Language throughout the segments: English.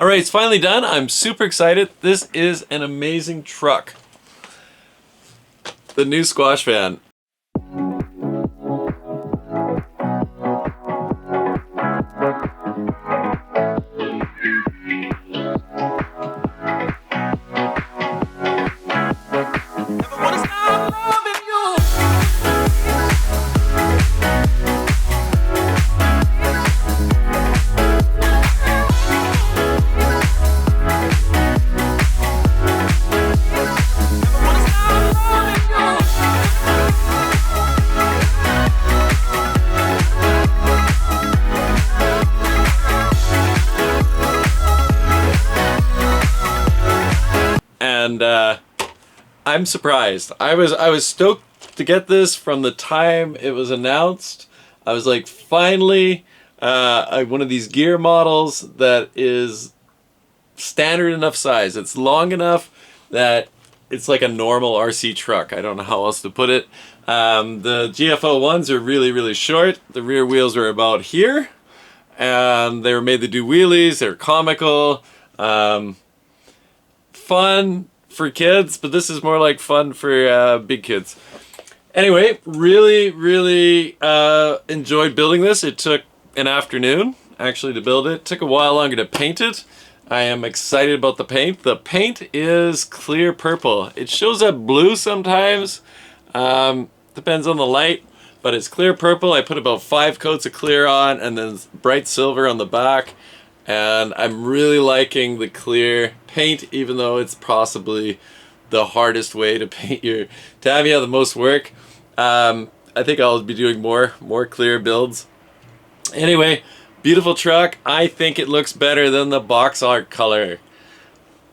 All right, it's finally done. I'm super excited. This is an amazing truck. The new Squash van. And I'm surprised. I was stoked to get this from the time it was announced. I was like, finally, one of these gear models that is standard enough size. It's long enough that it's like a normal RC truck. I don't know how else to put it. The GFO ones are really, really short. The rear wheels are about here, and they were made to do wheelies. They're comical, fun for kids, but this is more like fun for big kids. Anyway, really, really enjoyed building this. It took an afternoon actually to build it. It took a while longer to paint it. I am excited about the paint. The paint is clear purple. It shows up blue sometimes. Depends on the light, but it's clear purple. I put about 5 coats of clear on and then bright silver on the back. And I'm really liking the clear paint, even though it's possibly the hardest way to paint your Tamiya, the most work. I think I'll be doing more clear builds. Anyway, beautiful truck. I think it looks better than the box art color.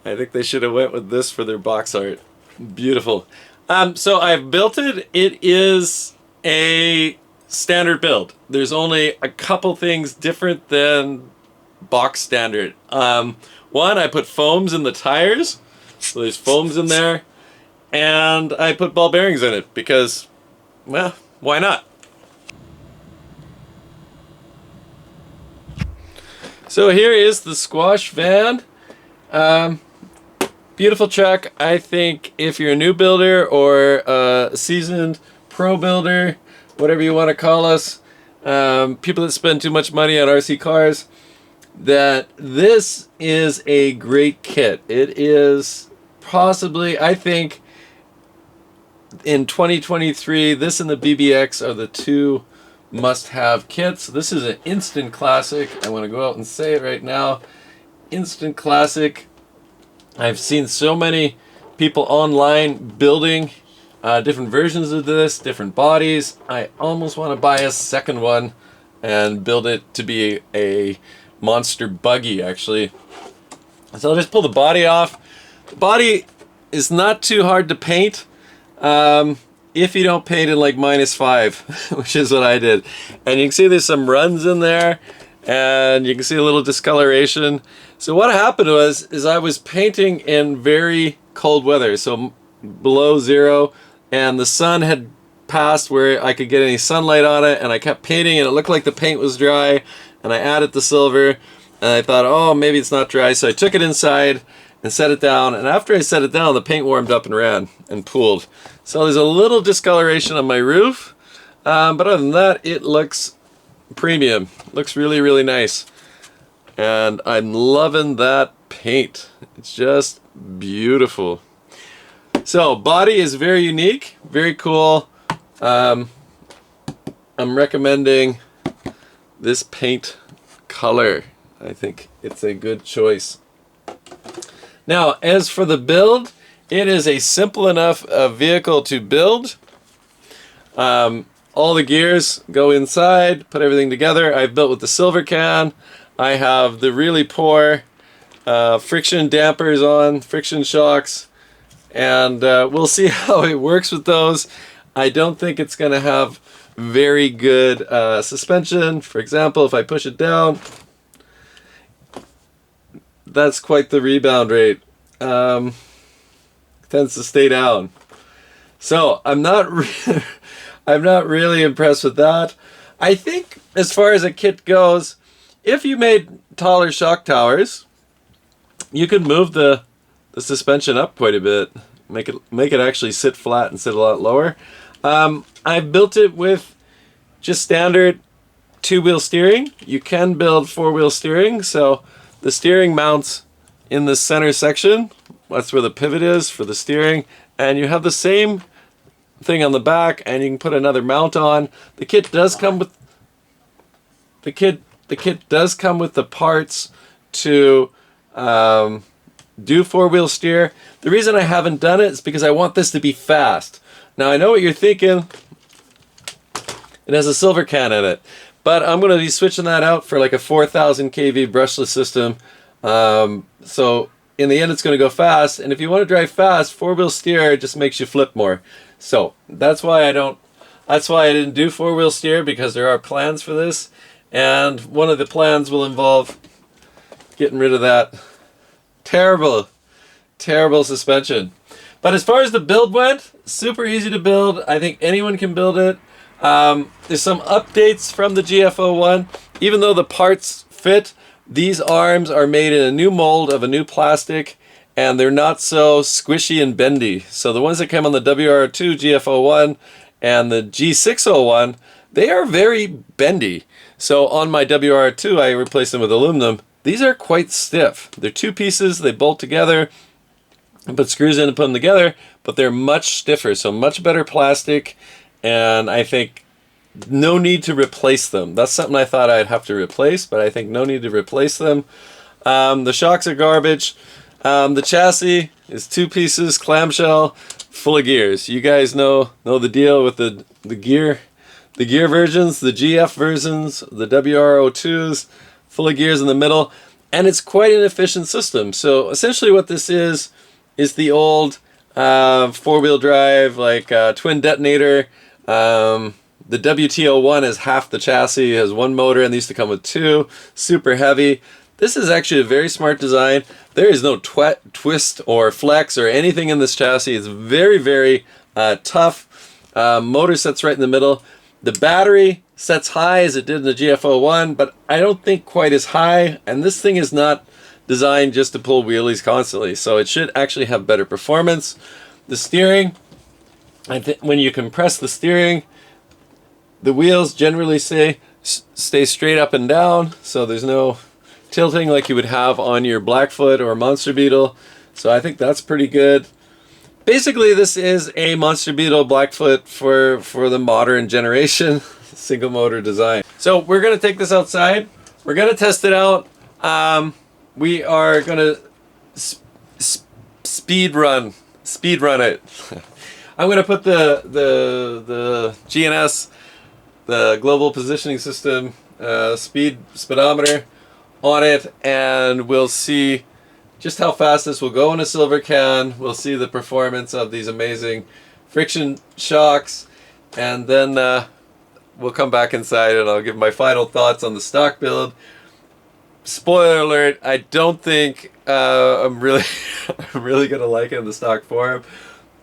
I think they should have went with this for their box art. Beautiful. So I've built it. It is a standard build. There's only a couple things different than box standard. One, I put foams in the tires, so there's foams in there, and I put ball bearings in it because, well, why not? So here is the Squash van. Beautiful truck. I think if you're a new builder or a seasoned pro builder, whatever you want to call us, people that spend too much money on RC cars, that this is a great kit. It is possibly, I think, in 2023, this and the BBX are the two must-have kits. This is an instant classic. I want to go out and say it right now. Instant classic. I've seen so many people online building different versions of this, different bodies. I almost want to buy a second one and build it to be a monster buggy, actually. So I'll just pull the body off. The body is not too hard to paint if you don't paint in like -5, which is what I did. And you can see there's some runs in there, and you can see a little discoloration. So what happened is I was painting in very cold weather, so below 0, and the sun had passed where I could get any sunlight on it, and I kept painting and it looked like the paint was dry, and I added the silver, and I thought, oh, maybe it's not dry, so I took it inside and set it down, and after I set it down, the paint warmed up and ran and pooled. So there's a little discoloration on my roof, but other than that, it looks premium. Looks really, really nice. And I'm loving that paint. It's just beautiful. So body is very unique, very cool. I'm recommending this paint color. I think it's a good choice. Now, as for the build, it is a simple enough vehicle to build. All the gears go inside, put everything together. I've built with the silver can. I have the really poor friction dampers on, friction shocks, and we'll see how it works with those. I don't think it's going to have very good suspension. For example, if I push it down, that's quite the rebound rate. Tends to stay down. So I'm not really impressed with that. I think as far as a kit goes, if you made taller shock towers, you could move the suspension up quite a bit, make it actually sit flat and sit a lot lower. I've built it with just standard 2-wheel steering. You can build 4-wheel steering, so the steering mounts in the center section. That's where the pivot is for the steering, and you have the same thing on the back, and you can put another mount on. The kit does come with the kit does come with the parts to do 4-wheel steer. The reason I haven't done it is because I want this to be fast. Now I know what you're thinking. It has a silver can in it, but I'm going to be switching that out for like a 4,000 kV brushless system. So in the end it's going to go fast, and if you want to drive fast, 4-wheel steer just makes you flip more. So that's why I didn't do 4-wheel steer, because there are plans for this, and one of the plans will involve getting rid of that terrible suspension. But as far as the build went, super easy to build. I think anyone can build it. There's some updates from the GF01. Even though the parts fit, these arms are made in a new mold of a new plastic, and they're not so squishy and bendy. So the ones that came on the WR2 GF01 and the G601, they are very bendy. So on my WR2, I replaced them with aluminum. These are quite stiff. They're two pieces, they bolt together, and put screws in and put them together, but they're much stiffer, so much better plastic, and I think no need to replace them. That's something I thought I'd have to replace, but I think no need to replace them. The shocks are garbage. The chassis is two pieces, clamshell, full of gears. You guys know the deal with the gear versions, the GF versions, the WR02s, full of gears in the middle, and it's quite an efficient system. So essentially what this is the old 4-wheel drive, like twin detonator. The WT01 is half the chassis, has one motor, and these used to come with two, super heavy. This is actually a very smart design. There is no twist or flex or anything in this chassis. It's very, very tough. Motor sets right in the middle. The battery sets high as it did in the GF01, but I don't think quite as high, and this thing is not designed just to pull wheelies constantly, so it should actually have better performance. The steering, I think when you compress the steering, the wheels generally stay straight up and down, so there's no tilting like you would have on your Blackfoot or Monster Beetle, so I think that's pretty good. Basically, this is a Monster Beetle Blackfoot for the modern generation, single motor design. So we're going to take this outside. We're going to test it out. We are going to speed run it. I'm going to put the GNS, the Global Positioning System speedometer on it, and we'll see just how fast this will go in a silver can. We'll see the performance of these amazing friction shocks, and then we'll come back inside and I'll give my final thoughts on the stock build. Spoiler alert, I don't think I'm really gonna like it in the stock form.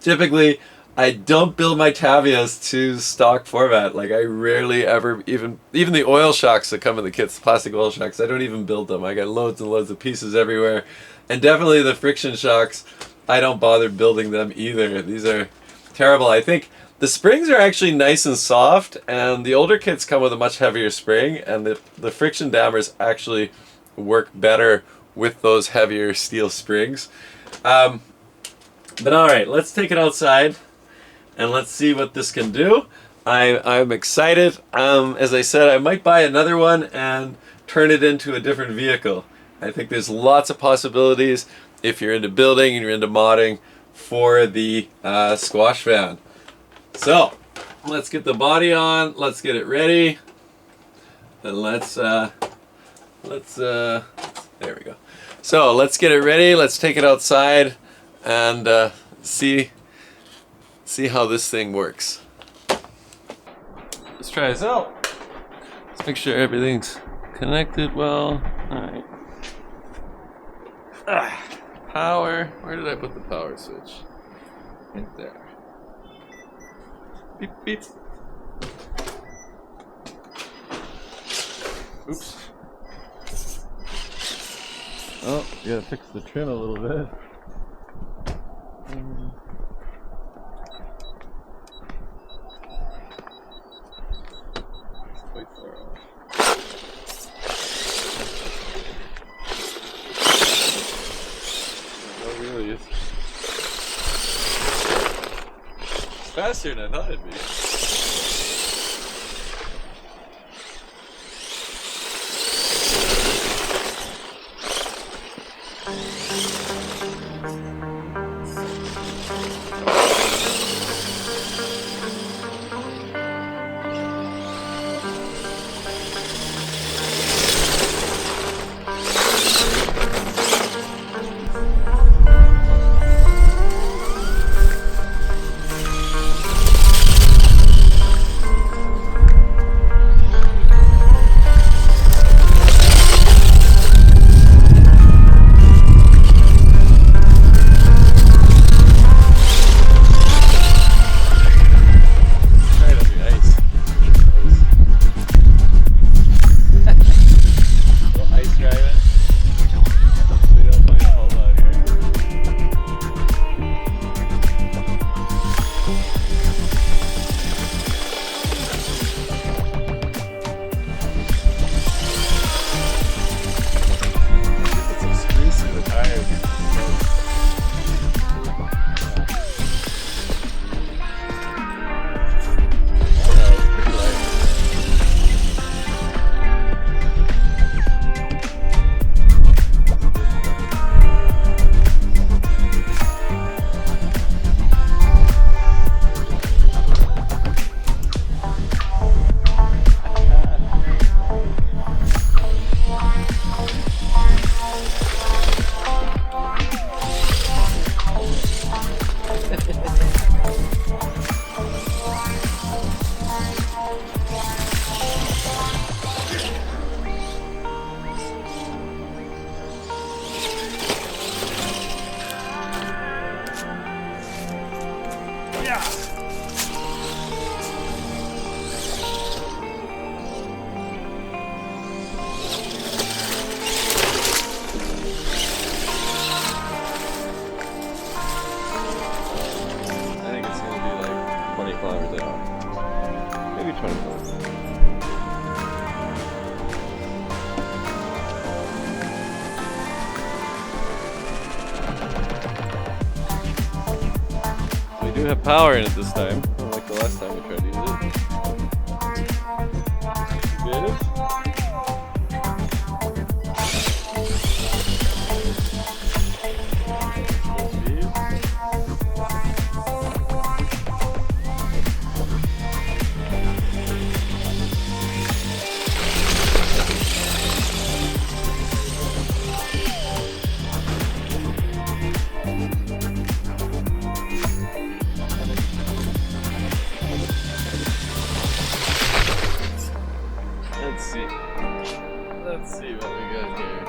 Typically, I don't build my Tamiyas to stock format. Like, I rarely ever, even the oil shocks that come in the kits, plastic oil shocks, I don't even build them. I got loads and loads of pieces everywhere. And definitely the friction shocks, I don't bother building them either. These are terrible. I think the springs are actually nice and soft, and the older kits come with a much heavier spring, and the friction dampers actually work better with those heavier steel springs. But alright, let's take it outside and let's see what this can do. I'm excited. As I said, I might buy another one and turn it into a different vehicle. I think there's lots of possibilities if you're into building and you're into modding for the squash van. So let's get the body on, let's get it ready, and let's there we go. So let's get it ready, let's take it outside and see how this thing works. Let's try this out. Let's make sure everything's connected well. Alright. Power. Where did I put the power switch? Right there. Beep beep. Oops. Oh, you gotta fix the trim a little bit. It's quite far off. Oh, really? It's faster than I thought it'd be. Maybe 24. We do have power in it this time, unlike the last time we tried to use it. Good. Let's see what we got here.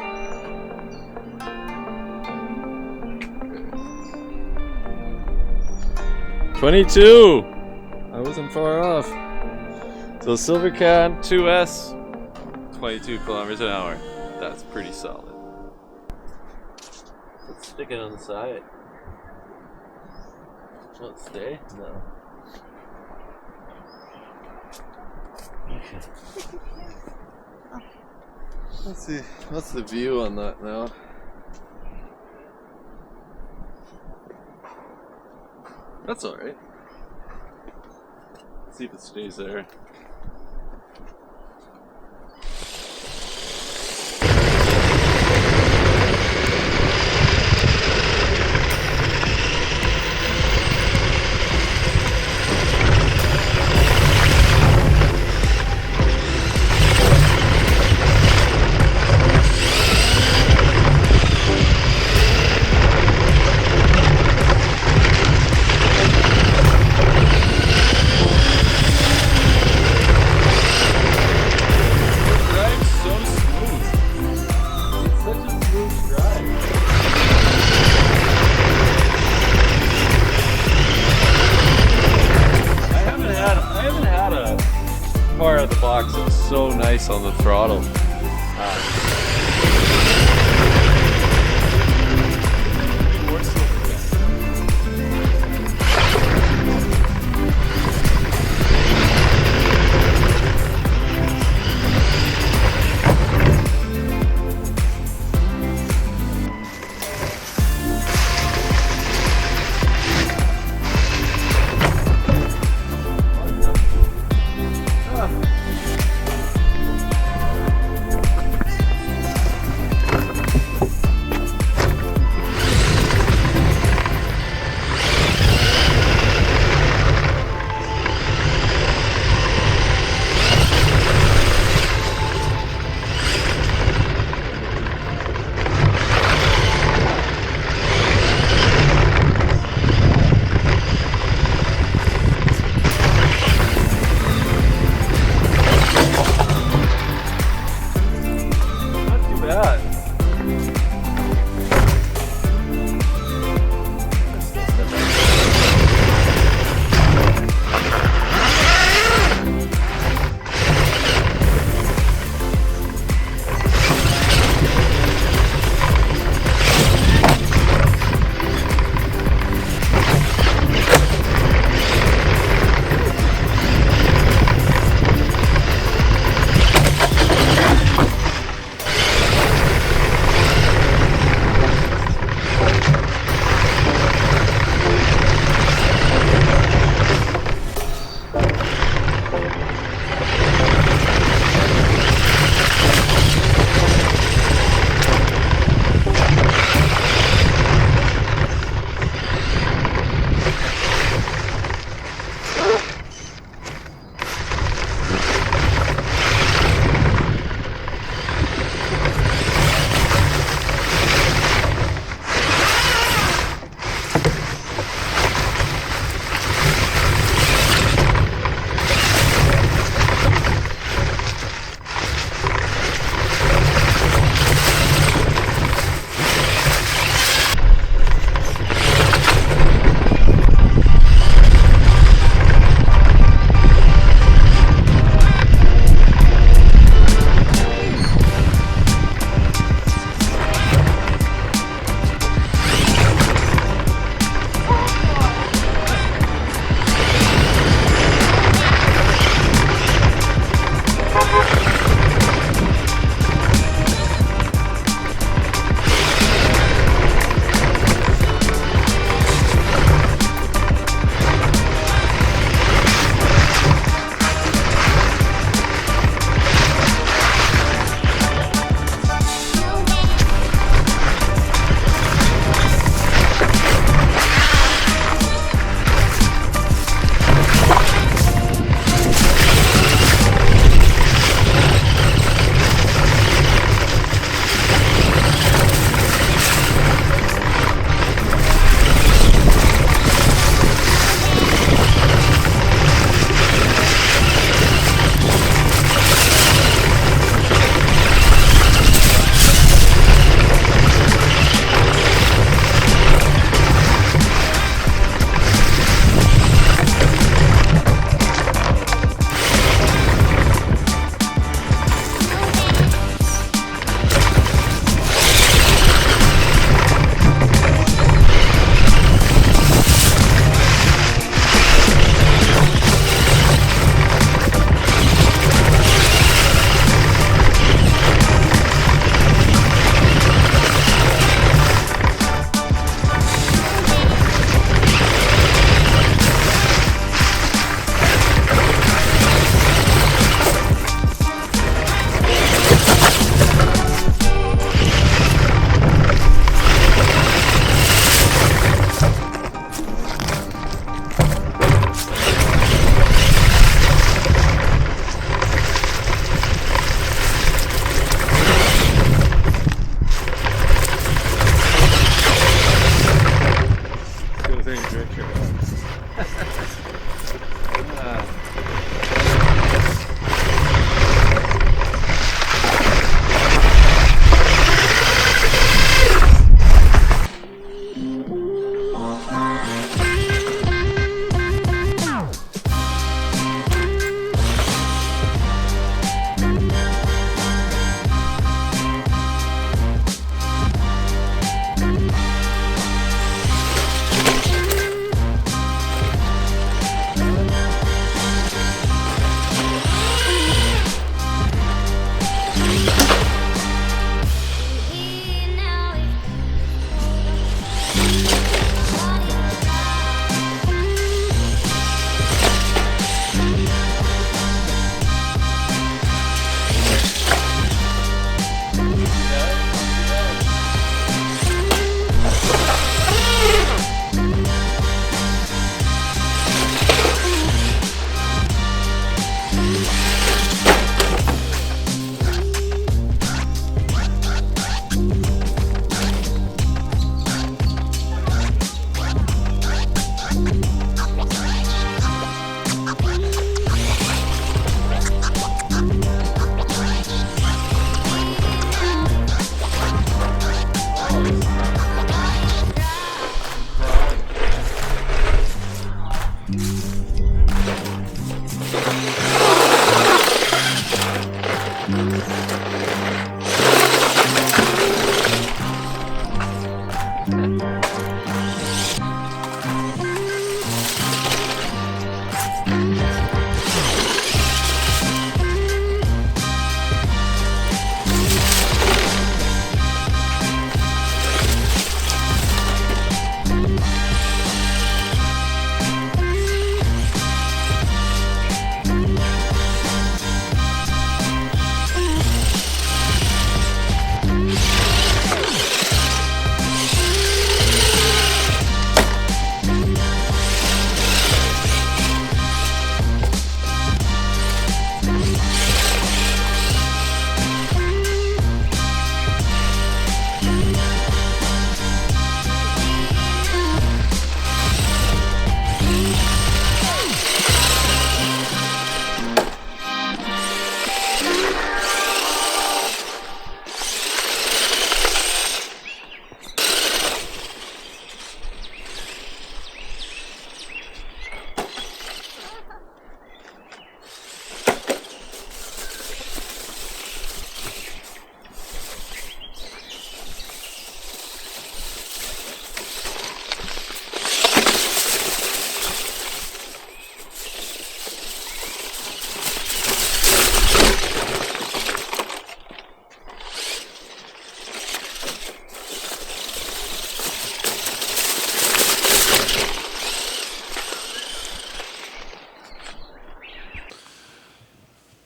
Okay. 22! I wasn't far off. So Silvercan 2S, 22 kilometers an hour. That's pretty solid. Let's stick it on the side. Will it stay? No. Okay. Let's see, what's the view on that now? That's alright. Let's see if it stays there. Car out of the box is so nice on the throttle.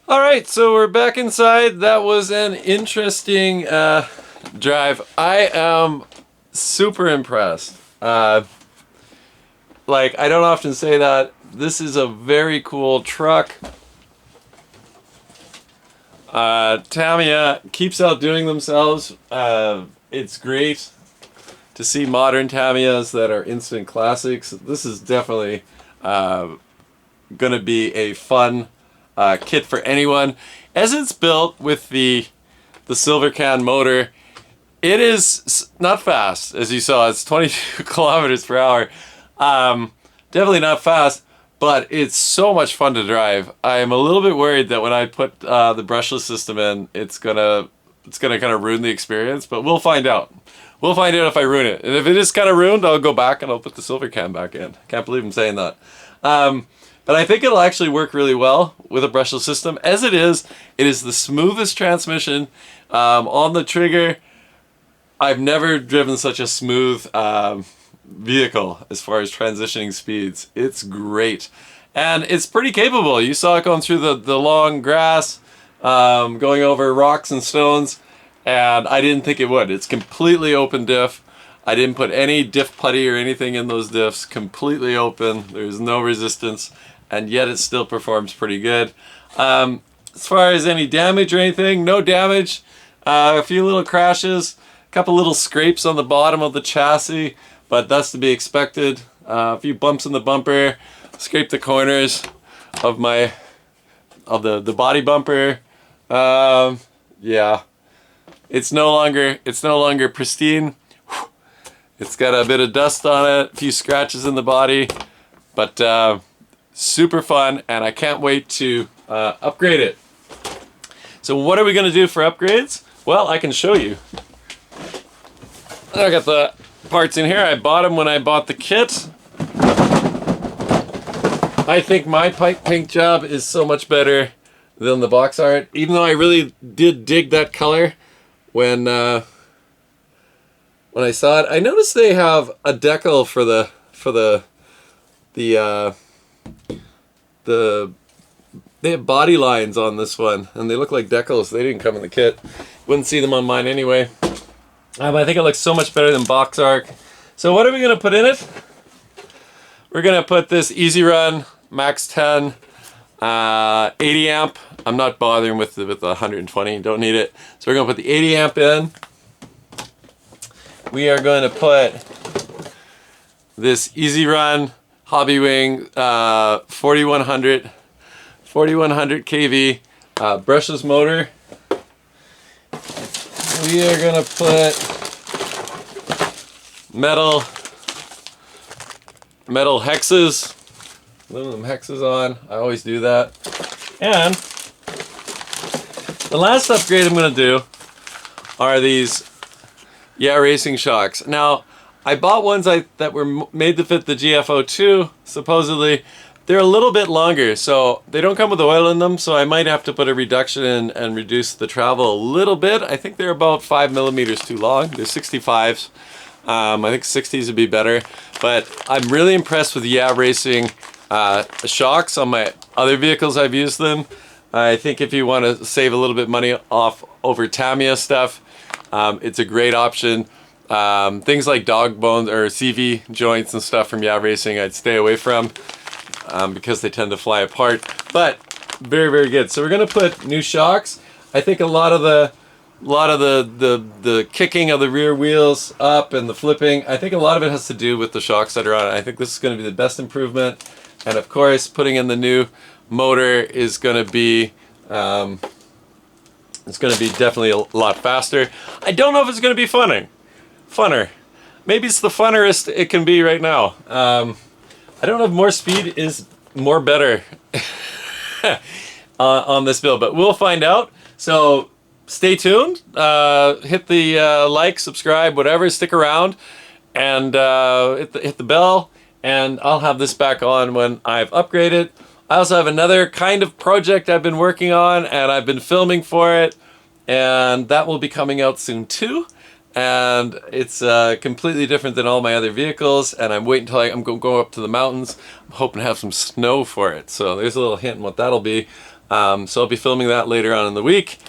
All right, so we're back inside. That was an interesting drive. I am super impressed. Like, I don't often say that. This is a very cool truck. Tamiya keeps outdoing themselves. It's great to see modern Tamiyas that are instant classics. This is definitely going to be a fun kit for anyone. As it's built with the silver can motor, it is not fast, as you saw. It's 22 kilometers per hour. Definitely not fast, but it's so much fun to drive. I am a little bit worried that when I put the brushless system in, it's gonna kind of ruin the experience, but we'll find out. We'll find out if I ruin it. And if it is kind of ruined, I'll go back and I'll put the silver can back in. Can't believe I'm saying that. But I think it'll actually work really well with a brushless system. As it is the smoothest transmission on the trigger. I've never driven such a smooth vehicle as far as transitioning speeds. It's great. And it's pretty capable. You saw it going through the long grass, going over rocks and stones, and I didn't think it would. It's completely open diff. I didn't put any diff putty or anything in those diffs. Completely open. There's no resistance, and yet it still performs pretty good. As far as any damage or anything, no damage. A few little crashes, a couple little scrapes on the bottom of the chassis, but that's to be expected. A few bumps in the bumper, scraped the corners of the body bumper. Yeah, it's no longer pristine. It's got a bit of dust on it, a few scratches in the body, but super fun, and I can't wait to upgrade it. So what are we going to do for upgrades? Well, I can show you. I got the parts in here. I bought them when I bought the kit. I think my pipe paint job is so much better than the box art, even though I really did dig that color when I saw it. I noticed they have a decal for they have body lines on this one, and they look like decals. They didn't come in the kit. Wouldn't see them on mine anyway. But I think it looks so much better than box art. So what are we gonna put in it? We're gonna put this Easy Run Max 10 80 amp. I'm not bothering with the 120. Don't need it. So we're gonna put the 80 amp in. We are going to put this Easy Run Hobby Wing 4100 kV brushless motor. We are going to put metal hexes, aluminum hexes on. I always do that. And the last upgrade I'm going to do are these racing shocks. Now, I bought ones that were made to fit the GFO2, supposedly. They're a little bit longer, so they don't come with oil in them, so I might have to put a reduction in and reduce the travel a little bit. I think they're about 5 millimeters too long. They're 65s. I think 60s would be better, but I'm really impressed with Racing shocks. On my other vehicles I've used them. I think if you want to save a little bit money off over Tamiya stuff, it's a great option. Things like dog bones or CV joints and stuff from Racing I'd stay away from because they tend to fly apart, but very, very good. So we're going to put new shocks. I think a lot of the kicking of the rear wheels up and the flipping, I think a lot of it has to do with the shocks that are on it. I think this is going to be the best improvement, and of course putting in the new motor is going to be it's going to be definitely a lot faster. I don't know if it's going to be funner. Maybe it's the funnerest it can be right now. I don't know if more speed is more better on this build, but we'll find out. So stay tuned, hit the like, subscribe, whatever, stick around, and hit the bell, and I'll have this back on when I've upgraded. I also have another kind of project I've been working on, and I've been filming for it, and that will be coming out soon too. And it's completely different than all my other vehicles, and I'm waiting until I'm going to go up to the mountains. I'm hoping to have some snow for it, so there's a little hint on what that'll be. So I'll be filming that later on in the week,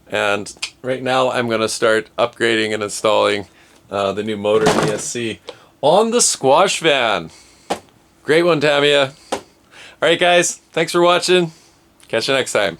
and right now I'm going to start upgrading and installing the new motor in the SC on the Squash van. Great one, Tamiya. Alright guys, thanks for watching. Catch you next time.